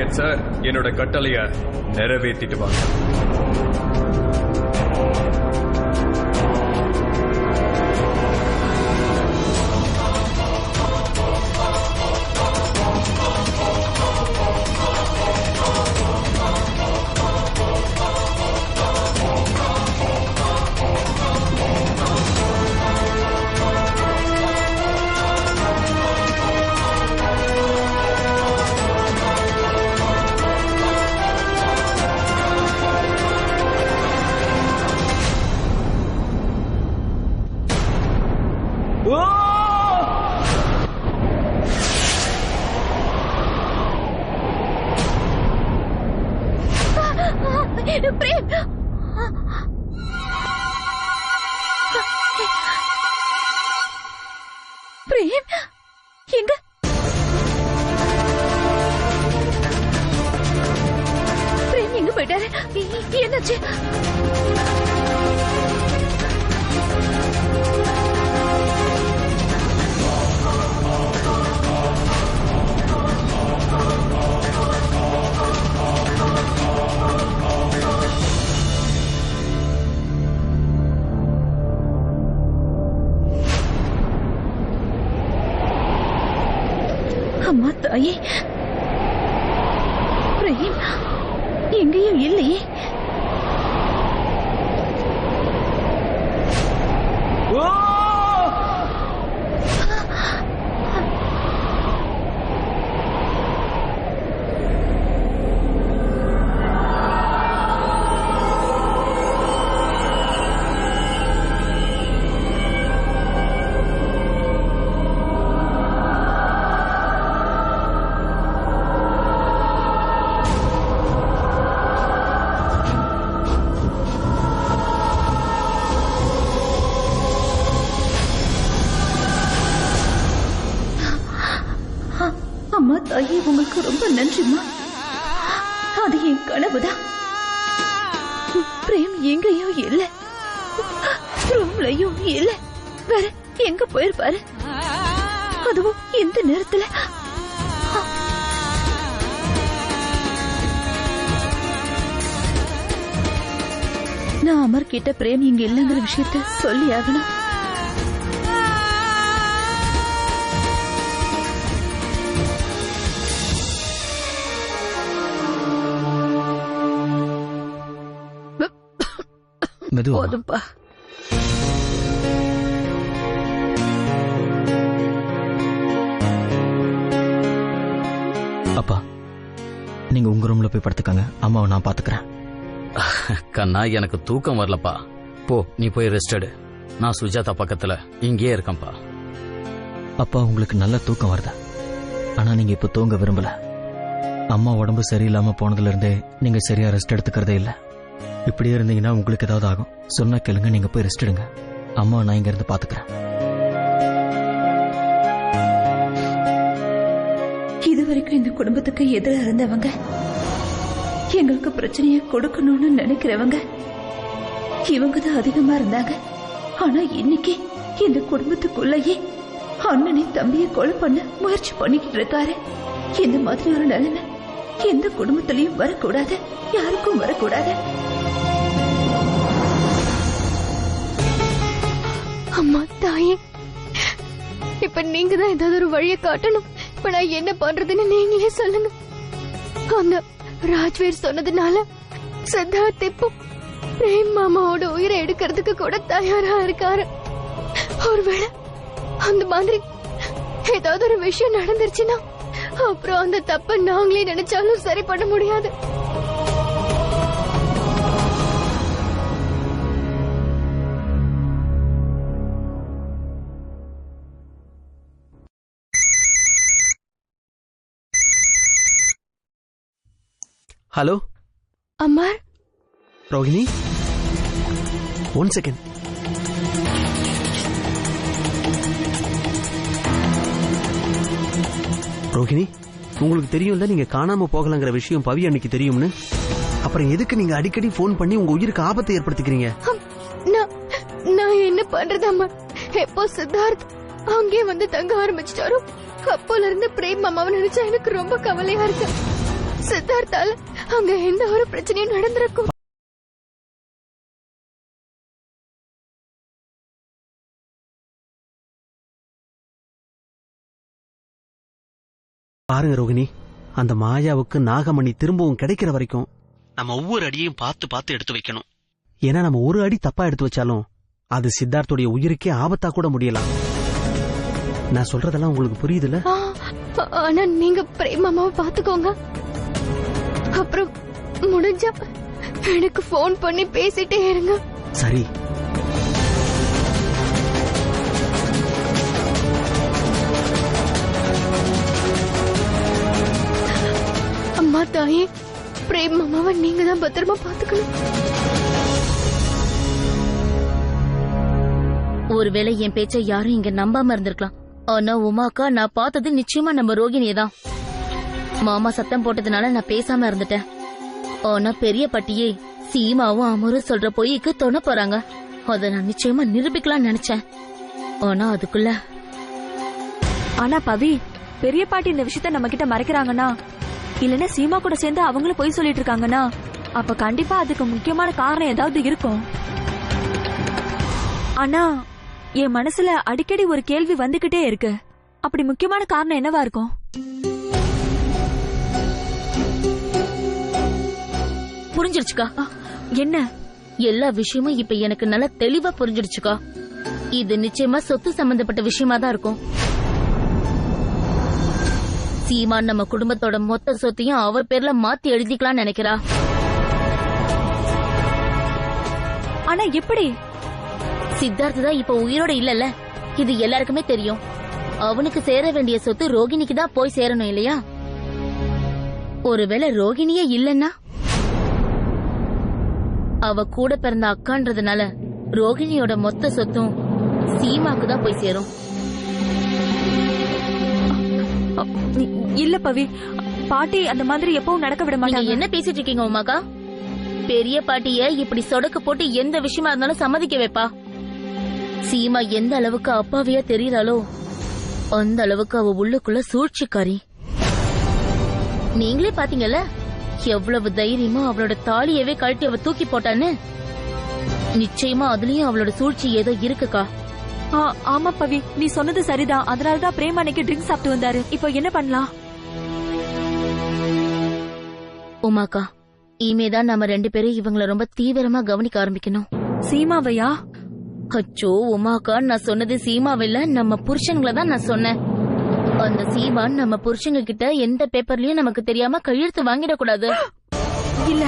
Pandian sir, என்னோட கட்டளைய நிறைவேற்றிட்டு வாங்க. Frame எங்க? பிரேம் எங்க போயிட்டாரு? என்னாச்சு? அம்மா தாயே, பிரேம் எங்கேயும் இல்லையே. அம்மா தாயே, உங்களுக்கு ரொம்ப நன்றிம்மா. அது என் கனவுதான். பிரேம் எங்கேயும் இல்ல, ரூம்லயும் இல்ல. வேற எங்க போயிருப்பாரு? அதுவும் இந்த நேரத்துல. நான் அமர் கிட்ட பிரேம் இங்க இல்லங்கிற விஷயத்த சொல்லி ஆகணும். போதும்பா. அப்பா, நீங்க உங்க ரூம்ல போய் படுத்துக்கங்க. அம்மாவை நான் பாத்துக்கிறேன். கண்ணா, எனக்கு தூக்கம் வரலப்பா. போ, நீ போய் ரெஸ்ட் எடு. நான் சுஜாதா பக்கத்துல இங்கேயே இருக்கேன்ப்பா. அப்பா, உங்களுக்கு நல்ல தூக்கம் வருது. ஆனா நீங்க இப்ப தூங்க விரும்பல. அம்மா உடம்பு சரியில்லாம போனதுல இருந்தே நீங்க சரியா ரெஸ்ட் எடுத்துக்கிறதே இல்ல. இப்படியே இருந்தீங்கன்னா உங்களுக்கு ஏதாவது ஆகும். சொன்னா கேளுங்க, நீங்க போய் ரெஸ்ட் எடுங்க. அம்மா நான் இங்க இருந்து பாத்துக்கிறேன். இதுவரைக்கும் இந்த குடும்பத்துக்கு எதிராக இருந்தவங்க, எங்களுக்கு பிரச்சனையை கொடுக்கணும்னு நினைக்கிறவங்க, இவங்கதான் அதிகமா இருந்தாங்க. ஆனா இன்னைக்கு இந்த குடும்பத்துக்குள்ளேயே அண்ணனை தம்பியை கொலை பண்ண முயற்சி பண்ணிக்கிட்டு இருக்காரு. இந்த மாதிரி ஒரு நிலைமை எந்த குடும்பத்திலையும் வரக்கூடாது, யாருக்கும் வரக்கூடாது. அம்மா தாயே, இப்ப நீங்க தான் ஏதாவது ஒரு வழியை காட்டணும். இப்ப நான் என்ன பண்றதுன்னு நீங்களே சொல்லுங்க. அந்த ராஜ்வீர் சொன்னதுனால சித்தார்த் இப்போ பிரேம் மாமாவோட உயிரை எடுக்கிறதுக்கு கூட தயாரா இருக்காரு. ஒருவேளை அந்த மாதிரி ஏதாவது ஒரு விஷயம் நடந்துருச்சுன்னா அப்புறம் அந்த தப்ப நாங்களே நினைச்சாலும் சரி பண்ண முடியாது. ஹலோ அமர். ரோகிணி, 1 செகண்ட். ரோகிணி, உங்களுக்கு தெரியும்ல நீங்க காணாம போகலங்கிற விஷயம் பவி அன்னைக்கு தெரியும்னு. அப்புறம் எதுக்கு நீங்க அடிக்கடி போன் பண்ணி உங்க உயிருக்கு ஆபத்தை ஏற்படுத்திக்கிறீங்க? நான் என்ன பண்றது அம்மா? எப்போ சித்தார்த் அங்கே வந்து தங்க ஆரம்பிச்சிட்டாரோ அப்போல இருந்து பிரேம் மாமாவை நினைச்சா எனக்கு ரொம்ப கவலையா இருக்கு. சித்தார்த்தால அங்க எந்த ஒரு பிரச்சனையும் நடந்திருக்கும். பாருங்க ரோகிணி, அந்த மாயாவுக்கு நாகமணி திரும்பவும் கிடைக்கிற வரைக்கும் நம்ம ஒவ்வொரு அடியையும் பார்த்து பார்த்து எடுத்து வைக்கணும். ஏன்னா நம்ம ஒரு அடி தப்பா எடுத்து வச்சாலும் அது சித்தார்த்துடைய உயிருக்கே ஆபத்தா கூட முடியலாம். நான் சொல்றதெல்லாம் உங்களுக்கு புரியுதுல்ல? ஆனா நீங்க பிரேமாவை பாத்துக்கோங்க. அப்புறம் முடிஞ்சா எனக்கு போன் பண்ணி பேசிட்டே இருங்க. சரி. அம்மா தாயே, பிரேம் மாமாவை நீங்க தான் பத்திரமா பாத்துக்கணும். ஒருவேளை என் பேச்ச யாரும் இங்க நம்பாம இருந்திருக்கலாம். ஆனா உமாக்கா, நான் பார்த்தது நிச்சயமா நம்ம ரோகிணியதான். மாமா சத்தம் போட்டதுனால நான் பேசாம இருந்துட்டேன். ஆனா பெரிய பட்டியே சீமாவும் அமரும் சொல்ற பொய்க்கு தொண போறாங்க. அத நான் நிச்சயமா நிரூபிக்கலாம்னு நினைச்சேன். ஆனா அதுக்குள்ள ஆனா பவி, பெரிய பாட்டி இந்த விஷயத்த நம்ம கிட்ட மறைக்கிறாங்கன்னா, இல்லன்னா சீமா கூட சேர்ந்து அவங்களும் பொய் சொல்லிட்டு இருக்காங்கன்னா, அப்ப கண்டிப்பா அதுக்கு முக்கியமான காரணம் ஏதாவது இருக்கும். ஆனா என் மனசுல அடிக்கடி ஒரு கேள்வி வந்துகிட்டே இருக்கு. அப்படி முக்கியமான காரணம் என்னவா இருக்கும்? புரிஞ்சிருச்சுக்கா. என்ன? எல்லா விஷயமும் இப்ப எனக்கு நல்லா தெளிவா புரிஞ்சிடுச்சுக்கா. இது நிச்சயமா சொத்து சம்பந்தப்பட்ட விஷயமா தான் இருக்கும். சீமா நம்ம குடும்பத்தோட மொத்த சொத்தையும் அவ பேர்ல மாத்தி எழுதிக்கலாம்னு நினைக்கிறா. ஆனா எப்படி? சித்தார்த்த தான் இப்ப உயிரோட இல்லல்ல, இது எல்லாருக்குமே தெரியும். அவனுக்கு சேர வேண்டிய சொத்து ரோகிணிக்கு தான் போய் சேரணும் இல்லையா? ஒருவேளை ரோகிணியே இல்லன்னா, அவ கூட பிறந்த அக்கான்றதுனால ரோகிணியோட மொத்த சொத்தும் சீமாக்கு தான் போய் சேரும். இல்ல பவி, பாட்டி அந்த மாதிரி எப்பவும் நடக்க விட மாட்டாங்க. என்ன பேசிட்டு இருக்கீங்க உமாக்கா? பெரிய பாட்டிய இப்படி சொடக்கு போட்டு எந்த விஷயமா இருந்தாலும் சம்மதிக்க வைப்பா. சீமா எந்த அளவுக்கு அப்பாவியா தெரியறாளோ அந்த அளவுக்கு அவ உள்ளுக்குள்ள சூழ்ச்சிக்காரி. நீங்களே பாத்தீங்கல்ல எவ்வளவு தைரியமா அவளோட தாலியவே கழட்டி அவ தூக்கி போட்டான்னு. நிச்சயமா அதுலயும் அவளோட சூழ்ச்சி ஏதோ இருக்குக்கா. ஆமா பவி, நீ சொன்னது சரிதான். அதனாலதான் பிரேம் அன்னைக்கு ட்ரிங்க் சாப்பிட்டு வந்தாரு. இப்போ என்ன பண்ணலாம்? உமாக்கா, இனிமேதான் நம்ம 2 பேரும் இவங்கள ரொம்ப தீவிரமா கவனிக்க ஆரம்பிக்கணும். சீமாவையா? அச்சோ உமாக்கா, நான் சொன்னது சீமாவில்ல, நம்ம புருஷன்களை தான் நான் சொன்னேன். அந்த சீமா நம்ம புருஷங்க கிட்ட எந்த பேப்பர்லயும் நமக்கு தெரியாம கையெழுத்து வாங்கிடக்கூடாது. இல்ல,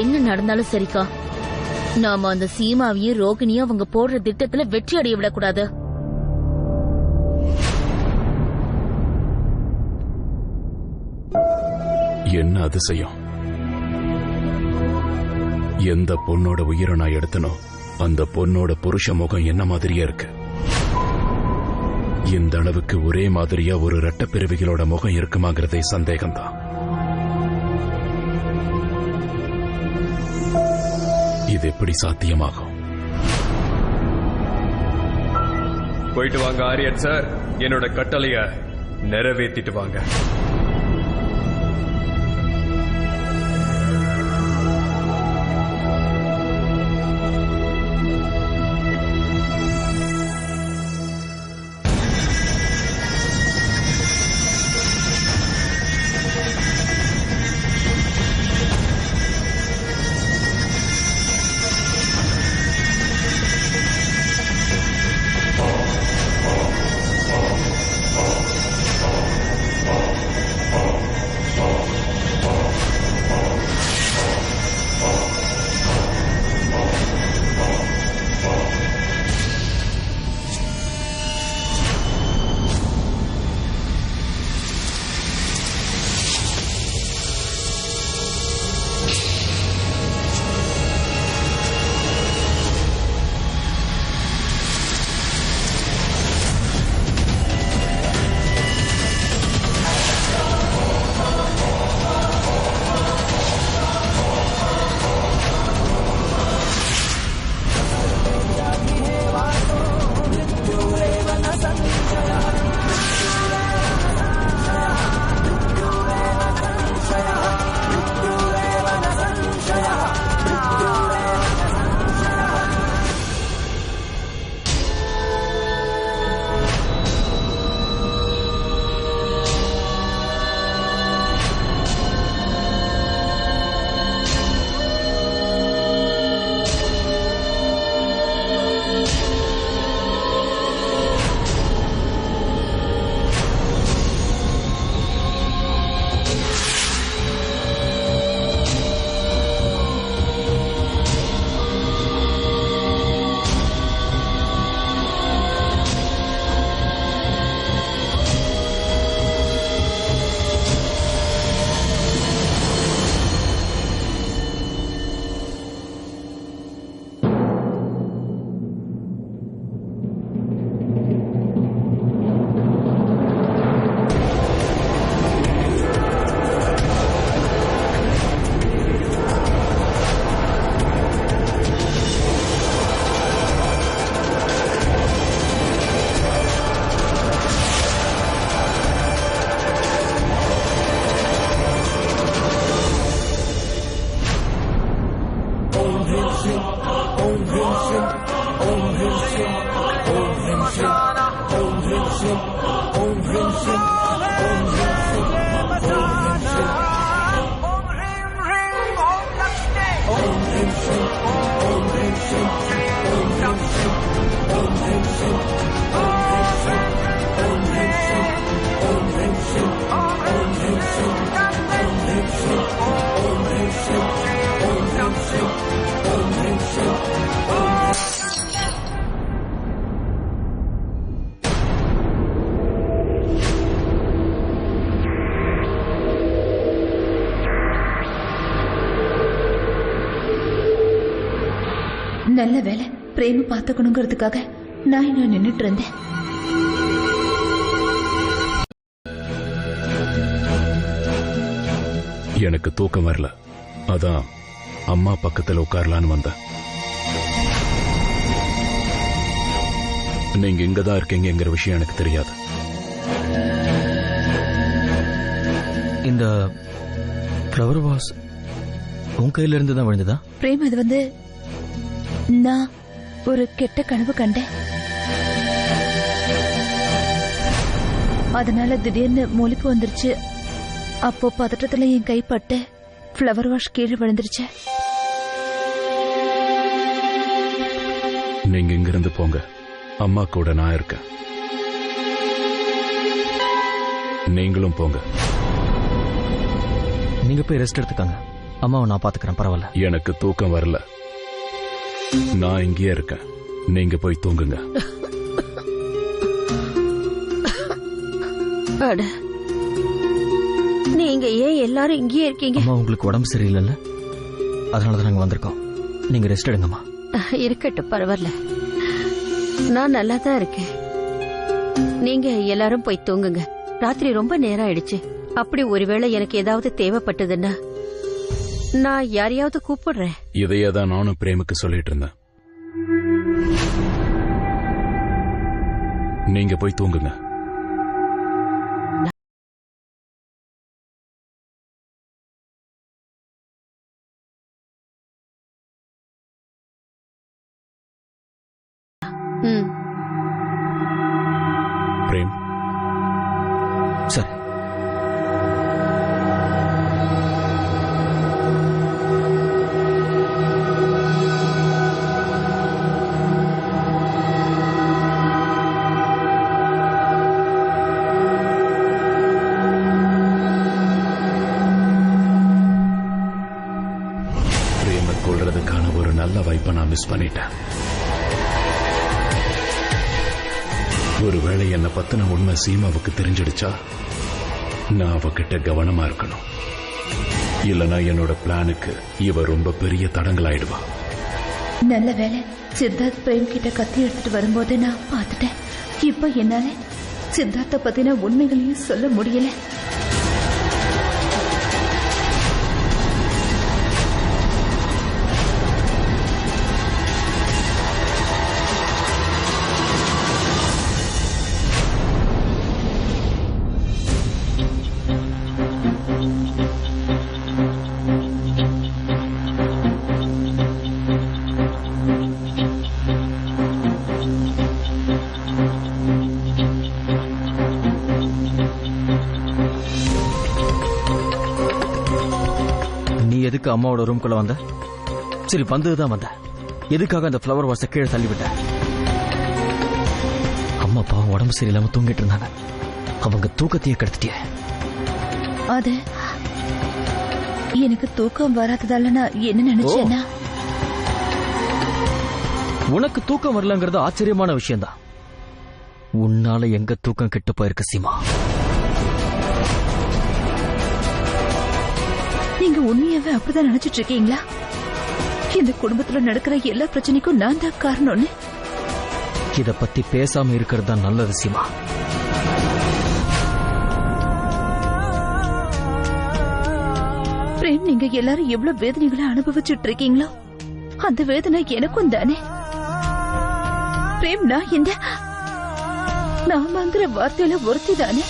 என்ன நடந்தாலும் சரிக்கா, நாம அந்த சீமாவையும் ரோகிணியும் அவங்க போடுற திட்டத்துல வெற்றி அடைய விடக்கூடாது. என்ன அதிசயம்! எந்த பொண்ணோட உயிரை நான் எடுத்தனோ அந்த பொண்ணோட புருஷ முகம் என்ன மாதிரியே இருக்கு. இந்த அளவுக்கு ஒரே மாதிரியா ஒரு இரட்டை பிறவிகளோட முகம் இருக்குமாங்கிறதே சந்தேகம்தான். இது எப்படி சாத்தியமாகும்? போயிட்டு வாங்க ஆரியன் சார், என்னோட கட்டளைய நிறைவேற்றிட்டு வாங்க. நல்ல வேலை பிரேம பாத்துக்கணுங்கிறதுக்காக நான் நின்னுட்டு இருந்தேன். எனக்கு தூக்கம் வரல, அதான் அம்மா பக்கத்துல உட்காரலான்னு வந்தேன். நீங்க இங்கதான் இருக்கீங்கிற விஷயம் எனக்கு தெரியாது. இந்த ஃப்ளவர் வாஸ் உன் கையில இருந்து தான் விழுந்ததா? பிரேம், அது நான் ஒரு கெட்ட கனவு கண்டேன். அதனால திடீர்னு மொழிப்பு வந்துருச்சு. அப்போ பதற்றத்துல என் கைப்பட்டு ஃப்ளவர் வாஷ் கீழே விழுந்துருச்சு. நீங்க இங்கிருந்து போங்க, அம்மா கூட நான் இருக்கேன். நீங்களும் போங்க. நீங்க போய் ரெஸ்ட் எடுத்துக்காங்க, அம்மாவை நான் பாத்துக்கிறேன், பரவாயில்ல. எனக்கு தூக்கம் வரல, நான் இங்கேயே இருக்கேன். நீங்க போய் தூங்குங்க. நீங்க ஏன் எல்லாரும் இங்கேயே இருக்கீங்க? அம்மா உங்களுக்கு உடம்பு சரியில்லைல்ல, அதனாலதான் நாங்க வந்திருக்கோம். நீங்க ரெஸ்ட் எடுங்கம்மா. இருக்கட்டும், பரவாயில்ல, நான் நல்லா தான் இருக்கேன். நீங்க எல்லாரும் போய் தூங்குங்க. ராத்திரி ரொம்ப நேரம் ஆயிடுச்சு. அப்படி ஒருவேளை எனக்கு ஏதாவது தேவைப்பட்டதுன்னா நான் யாரையாவது கூப்பிடுறேன். இதையே தான் நானும் பிரேமுக்கு சொல்லிட்டு இருந்தேன். நீங்க போய் தூங்குங்க. பிரேம், சரி. பிரேமை கொள்றதுக்கான ஒரு நல்ல வாய்ப்பை நான் மிஸ் பண்ணிட்டேன். ஒருவேளை என்ன பத்தின உண்மை சீமாவுக்கு தெரிஞ்சிடுச்சா, நான் அவகிட்ட கவனமா இருக்கணும். இல்லனா என்னோட பிளானுக்கு இவ ரொம்ப பெரிய தடங்களாயிடுவா. நல்ல வேலை சித்தார்த் பிரேம் கிட்ட கத்தி எடுத்துட்டு வரும்போது நான் பார்த்துட்டேன். இப்ப என்னால சித்தார்த்த பத்தின உண்மைகளையும் சொல்ல முடியல. எதுக்கு அம்மாவோட ரூம்குள்ள வந்த? சரி, வந்ததுதான் வந்த. எதுக்காக அந்த ஃப்ளவர் வாஷ கீழே தள்ளிவிட்ட? அம்மா பாவம் உடம்பு சரியில்லாம தூங்கிட்டு இருந்தாங்க, அவங்க தூக்கத்தையே கெடுத்துட்டிய. அது எனக்கு தூக்கம் வராததால நான் என்ன நினைச்சேன்னா, உனக்கு தூக்கம் வரலங்கிறது ஆச்சரியமான விஷயம்தான். உன்னால எங்க தூக்கம் கெட்டு போயிருக்கு சீமா. நீங்க உண்மையாவே அப்படிதான் நினைச்சிட்டு இருக்கீங்களா? இந்த குடும்பத்துல நடக்கிற எல்லா பிரச்சனைக்கும் நான் தான் காரணம்னு? இத பத்தி பேசாம இருக்கிறது தான் நல்லது சீமா. பிரேம், நீங்க எல்லாரும் எவ்வளவு வேதனைகளை அனுபவிச்சுட்டு இருக்கீங்களோ அந்த வேதனை எனக்கும் தானே. பிரேம், நான் இந்த நாமங்கிற வார்த்தையில ஒருத்தி தானே?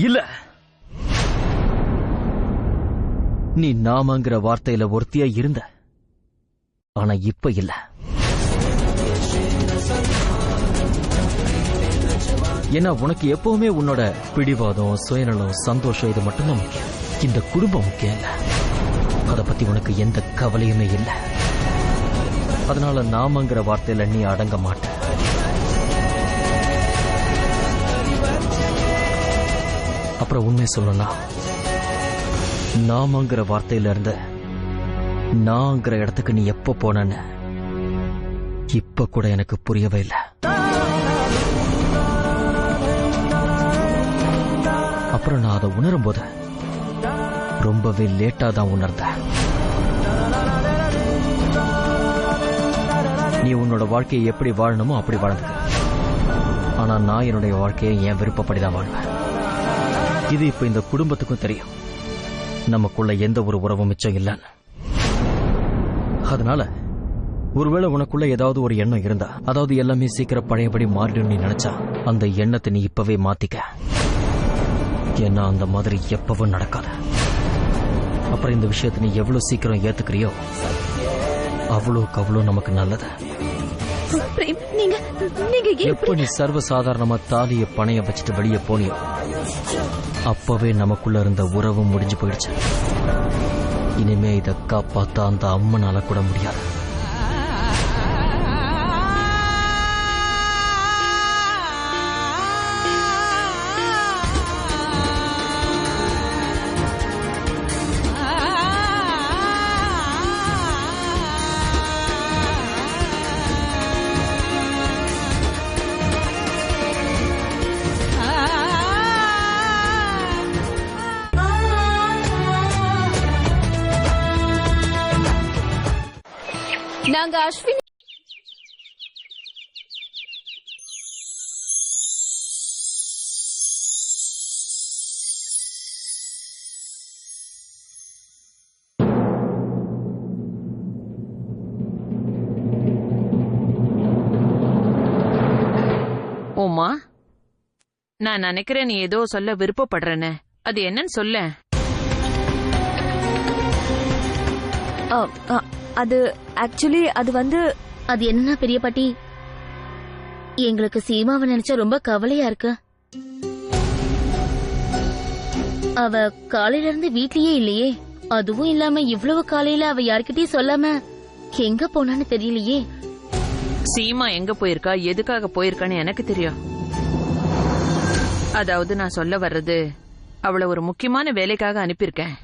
இல்ல, நீ நாமங்கிற வார்த்தையில ஒருத்தியா இருந்த, ஆனா இப்ப இல்ல. ஏன்னா உனக்கு எப்பவுமே உன்னோட பிடிவாதம், சுயநலம், சந்தோஷம் இது மட்டும்தான் முக்கியம். இந்த குடும்பம் முக்கியம் இல்ல. அத பத்தி உனக்கு எந்த கவலையுமே இல்ல. அதனால நாமங்கிற வார்த்தையில நீ அடங்க மாட்ட. அப்புறம் உண்மை சொல்லணும்னா, நாமங்கிற வார்த்தையில இருந்து நாங்கிற இடத்துக்கு நீ எப்ப போனன்னு இப்ப கூட எனக்கு புரியவே இல்லை. அப்புறம் நான் அதை உணரும் போது ரொம்பவே லேட்டா தான் உணர்ந்தேன். நீ உன்னோட வாழ்க்கையை எப்படி வாழணுமோ அப்படி வாழ்ந்துக்க. ஆனா நான் என்னுடைய வாழ்க்கையை என் விருப்பப்படிதான் வாழ்வேன். இது இப்ப இந்த குடும்பத்துக்கும் தெரியும், நமக்குள்ள எந்த ஒரு உறவும் மிச்சம் இல்லைன்னு. அதனால ஒருவேளை உனக்குள்ள ஏதாவது ஒரு எண்ணம் இருந்தா, அதாவது எல்லாமே சீக்கிரம் பழையபடி மாறிடும் நீ நினைச்சா, அந்த எண்ணத்தை நீ இப்பவே மாத்திக்க. ஏன்னா அந்த மாதிரி எப்பவும் நடக்காது. அப்புறம் இந்த விஷயத்தை நீ எவ்வளவு சீக்கிரம் ஏத்துக்கிறியோ அவ்வளோக்கு அவ்வளோ நமக்கு நல்லது. எப்ப நீ சர்வசாதாரணமா தாலிய பணைய வச்சுட்டு வெளியே போனியோ அப்பவே நமக்குள்ள இருந்த உறவும் முடிஞ்சு போயிடுச்சு. இனிமே இதை காப்பாத்த அந்த அம்மனால கூட முடியாது. நாங்க அஸ்வினி உமா, நான் நினைக்கிறேன் நீ ஏதோ சொல்ல விருப்பப்படுறேன்னு. அது என்னன்னு சொல்ல. அது ஆக்சுவலி அது வந்து அது என்னன்னா பெரிய பாட்டி, எங்களுக்கு சீமாவை நினைச்சா ரொம்ப கவலையா இருக்கு. அவ காலையில இருந்து வீட்லயே இல்லையே. அதுவும் இல்லாம இவ்வளவு காலையில அவ யார்கிட்டயும் சொல்லாம எங்க போனான்னு தெரியலையே. சீமா எங்க போயிருக்கா, எதுக்காக போயிருக்கான்னு எனக்கு தெரியும். அதாவது நான் சொல்ல வர்றது, அவளை ஒரு முக்கியமான வேலைக்காக அனுப்பியிருக்கேன்.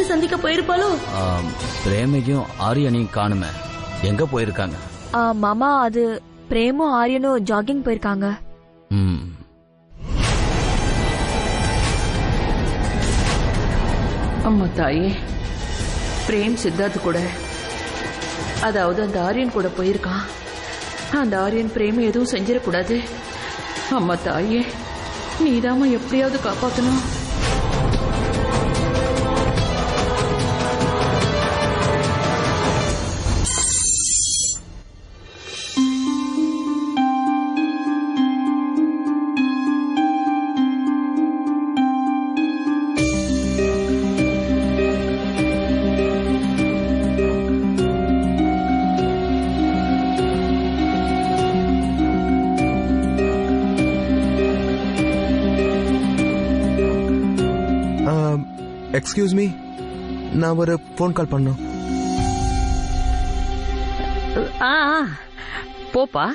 சந்திக்க போயிருப்பாளோ? பிரேமையும் ஆரியனையும் காணுமே, எங்க போயிருக்காங்க? மாமா, அது பிரேமும் ஆரியனும் ஜாகிங் போயிருக்காங்க. அம்மா தாயே, பிரேம் சித்தார்த் கூட, அதாவது அந்த ஆரியன் கூட போயிருக்கான். அந்த ஆரியன் பிரேம எதுவும் செஞ்சிடக்கூடாது. அம்மா தாயே, நீதாம்மா எப்படியாவது காப்பாத்தணும். எக்ஸ்கியூஸ் மீ, நான் ஒரு போன் கால் பண்ணோம். போப்பா.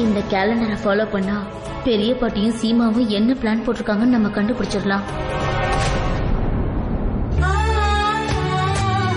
இந்த கேலண்டரை ஃபாலோ பண்ணா பெரிய பாட்டியும் சீமாவும் என்ன பிளான் போட்டிருக்காங்கன்னு நம்ம கண்டுபிடிச்சிடலாம்.